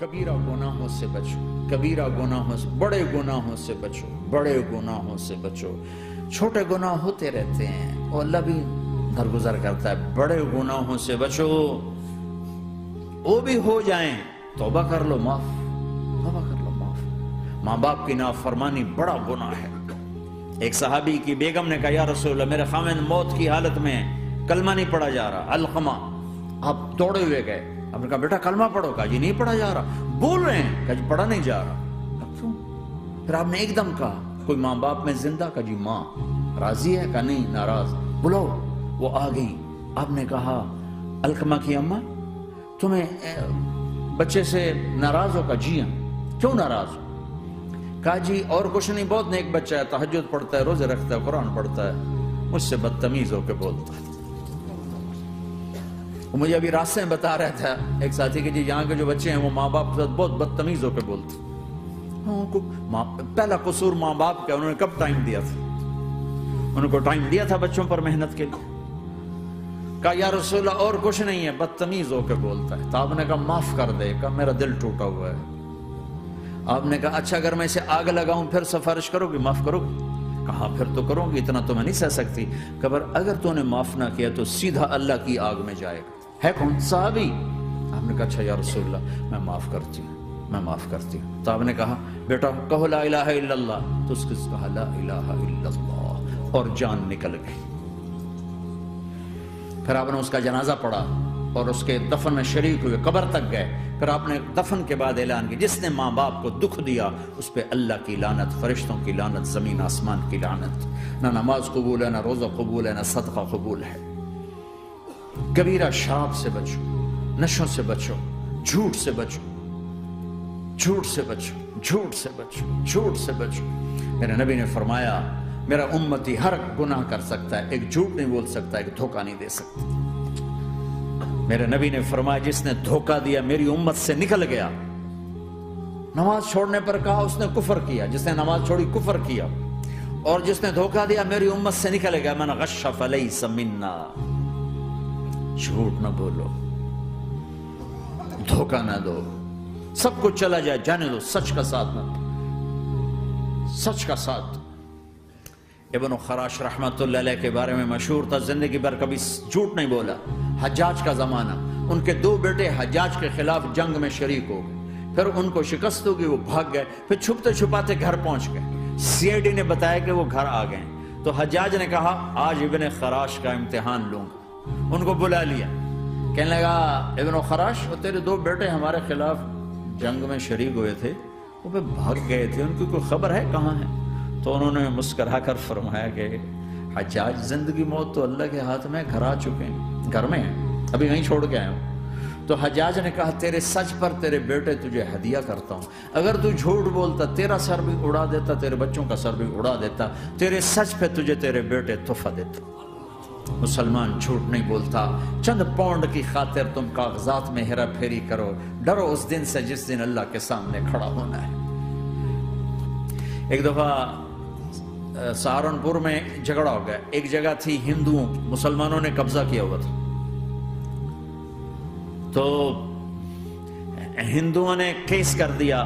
کبیرہ گناہوں سے بچو، کبیرہ گناہوں سے، بڑے گناہوں سے بچو، بڑے گناہوں سے بچو۔ چھوٹے گناہ ہوتے رہتے ہیں اور اللہ بھی درگزر کرتا ہے، بڑے گناہوں سے بچو، وہ بھی ہو جائیں توبہ کر لو، معاف، توبہ کر لو، معاف۔ ماں باپ کی نافرمانی بڑا گناہ ہے۔ ایک صحابی کی بیگم نے کہا یا رسول اللہ میرے خاوند موت کی حالت میں کلمہ نہیں پڑھا جا رہا، علقمہ۔ آپ دوڑے ہوئے گئے، آپ نے کہا بیٹا کلمہ پڑھو، کہا جی نہیں پڑھا جا رہا، بول رہے ہیں، کہا جی پڑھا نہیں جا رہا، کیوں؟ پھر آپ نے ایک دم کہا کوئی ماں باپ میں زندہ؟ کہا جی ماں۔ راضی ہے؟ کہا نہیں ناراض۔ بلاؤ، وہ آ گئی۔ آپ نے کہا علقمہ کی اماں تمہیں بچے سے ناراض ہو؟ کہا جی ہاں۔ کیوں ناراض ہو؟ کہا جی اور کچھ نہیں، بہت نیک بچہ ہے، تہجد پڑھتا ہے، روزے رکھتا ہے، قرآن پڑھتا ہے، مجھ سے بدتمیز ہو کے بولتا ہے۔ وہ مجھے ابھی راستے میں بتا رہا تھا ایک ساتھی کہ جی یہاں کے جو بچے ہیں وہ ماں باپ کے ساتھ بہت بدتمیز ہو کے بولتے ہیں۔ پہلا قصور ماں باپ کا، انہوں نے کب ٹائم دیا تھا؟ انہوں کو ٹائم دیا تھا بچوں پر محنت کے لیے؟ کہا یا رسول اللہ اور کچھ نہیں ہے، بدتمیز ہو کے بولتا ہے۔ تو آپ نے کہا معاف کر دے، کہا میرا دل ٹوٹا ہوا ہے۔ آپ نے کہا اچھا اگر میں اسے آگ لگاؤں پھر سفارش کرو گی، معاف کرو گی؟ کہا پھر تو کروں گی، اتنا تو میں نہیں سہ سکتی۔ خبر اگر تو نے معاف نہ کیا تو سیدھا اللہ کی آگ میں جائے گا۔ ہے کون؟ صحابی۔ آپ نے کہا اچھا یا رسول اللہ میں معاف کرتی ہوں، میں معاف کرتی ہوں۔ تو آپ نے کہا بیٹا کہو لا الہ الا اللہ، تو اس نے کہا لا الہ الا اللہ، اور جان نکل گئی۔ پھر آپ نے اس کا جنازہ پڑھا اور اس کے دفن میں شریک ہوئے، قبر تک گئے۔ پھر آپ نے دفن کے بعد اعلان کیا جس نے ماں باپ کو دکھ دیا اس پہ اللہ کی لعنت، فرشتوں کی لعنت، زمین آسمان کی لعنت۔ نہ نماز قبول ہے، نہ روزہ قبول ہے، نہ صدقہ قبول ہے۔ کبیرہ شراب سے بچو، نشوں سے بچو، جھوٹ سے بچو، جھوٹ سے بچو، جھوٹ سے بچو، جھوٹ سے بچو۔ میرے نبی نے فرمایا میرا امتی ہر گناہ کر سکتا ہے، ایک جھوٹ نہیں بول سکتا، ایک دھوکہ نہیں دے سکتا۔ میرے نبی نے فرمایا جس نے دھوکہ دیا میری امت سے نکل گیا۔ نماز چھوڑنے پر کہا اس نے کفر کیا، جس نے نماز چھوڑی کفر کیا، اور جس نے دھوکہ دیا میری امت سے نکل گیا۔ من غش فلیس منا، جھوٹ نہ بولو، دھوکہ نہ دو، سب کچھ چلا جائے جانے دو، سچ کا ساتھ نہ دو، سچ کا ساتھ۔ ابن خراش رحمت اللہ علیہ کے بارے میں مشہور تھا زندگی بھر کبھی جھوٹ نہیں بولا۔ حجاج کا زمانہ، ان کے دو بیٹے حجاج کے خلاف جنگ میں شریک ہو گئے، پھر ان کو شکست ہوگی، وہ بھاگ گئے، پھر چھپتے چھپاتے گھر پہنچ گئے۔ سی آئی ڈی نے بتایا کہ وہ گھر آ گئے، تو حجاج نے کہا آج ابن خراش کا امتحان لوں گا۔ ان کو بلا لیا، کہنے لگا ابن خراش وہ تیرے دو بیٹے ہمارے خلاف جنگ میں شریک ہوئے تھے، وہ پہ بھاگ گئے تھے، ان کی کوئی خبر ہے کہاں ہے؟ تو انہوں نے مسکرا کر فرمایا کہ حجاج زندگی موت تو اللہ کے ہاتھ میں، گھر آ چکے ہیں، گھر میں ہیں، ابھی وہیں چھوڑ کے آئے ہوں۔ تو حجاج نے کہا تیرے سچ پر تیرے بیٹے تجھے ہدیہ کرتا ہوں، اگر تو جھوٹ بولتا تیرا سر بھی اڑا دیتا، تیرے بچوں کا سر بھی اڑا دیتا، تیرے سچ پہ تجھے تیرے بیٹے تحفہ دیتا۔ مسلمان جھوٹ نہیں بولتا۔ چند پاؤنڈ کی خاطر تم کاغذات میں ہیرا پھیری کرو، ڈرو اس دن سے جس دن اللہ کے سامنے کھڑا ہونا ہے۔ ایک دفعہ سہارنپور میں جھگڑا ہو گیا، ایک جگہ تھی ہندوؤں کی، مسلمانوں نے قبضہ کیا ہوا تھا، تو ہندوؤں نے کیس کر دیا،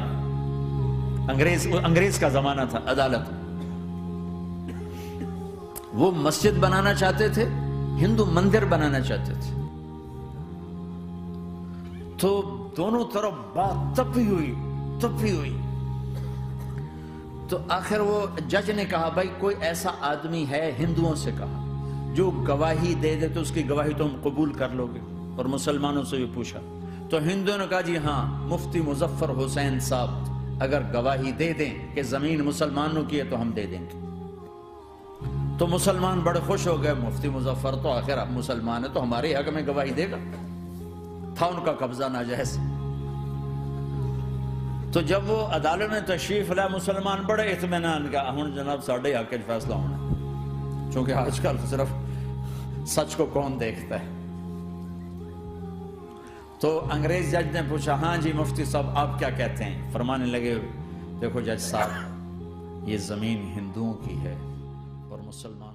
انگریز کا زمانہ تھا، عدالت، وہ مسجد بنانا چاہتے تھے، ہندو مندر بنانا چاہتے تھے، تو دونوں طرف بات تپی ہوئی، تو آخر وہ جج نے کہا بھائی کوئی ایسا آدمی ہے، ہندوؤں سے کہا، جو گواہی دے دے تو اس کی گواہی تم قبول کر لو گے؟ اور مسلمانوں سے بھی پوچھا، تو ہندوؤں نے کہا جی ہاں مفتی مظفر حسین صاحب اگر گواہی دے دیں کہ زمین مسلمانوں کی ہے تو ہم دے دیں گے۔ تو مسلمان بڑے خوش ہو گئے، مفتی مظفر تو آخر اب مسلمان ہے تو ہمارے حق میں گواہی دے گا، تھا ان کا قبضہ ناجائز۔ تو جب وہ عدالت میں تشریف لائے مسلمان بڑے اطمینان کا ہوں جناب ساڑھے حق کے فیصلہ ہونا، چونکہ آج کل صرف سچ کو کون دیکھتا ہے۔ تو انگریز جج نے پوچھا ہاں جی مفتی صاحب آپ کیا کہتے ہیں؟ فرمانے لگے دیکھو جج صاحب یہ زمین ہندوؤں کی ہے اور مسلمان